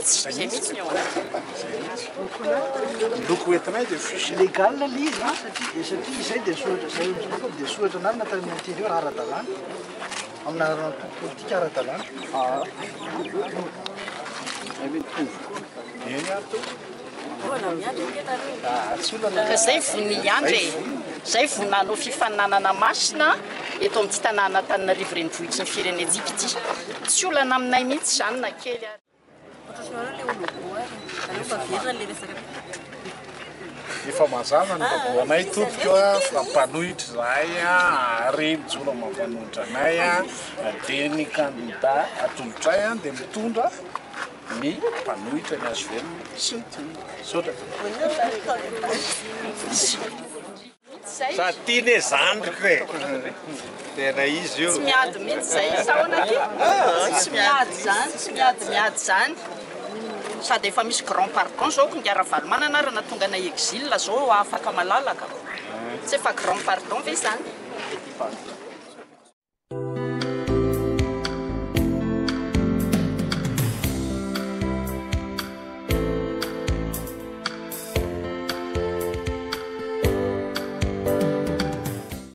mihitsy zay mihitsy ny ao anaty loko entinay dia fusy légal le izy satria izay dia soratra zay dia soratra anary natany teny eo raha ara-dalàna amina politika ara-dalàna ka zay vony andro e zay vonanao fifaninanana masina eto amin'ity tanàna Antananarivo renivohitra ny firenentsika ity tsy olana aminay mihitsy zany na kely ary efa mazava ny baboanay tompoko a fampanohitra zahay a ary mijoro mampanohitra anay a dia ny kandida atolotray a dia mitondra ny mpanohitra ny azo velona sy ny saotra sady tiany e zandriko e tena izy io tsy miady mihitsy zay sahoana ty tsy miady zany tsy miady zany sady efa misy grand pardon zao kongara valomanana raha natonga na exil zao afaka malalaka tsy efa grand pardon ve zany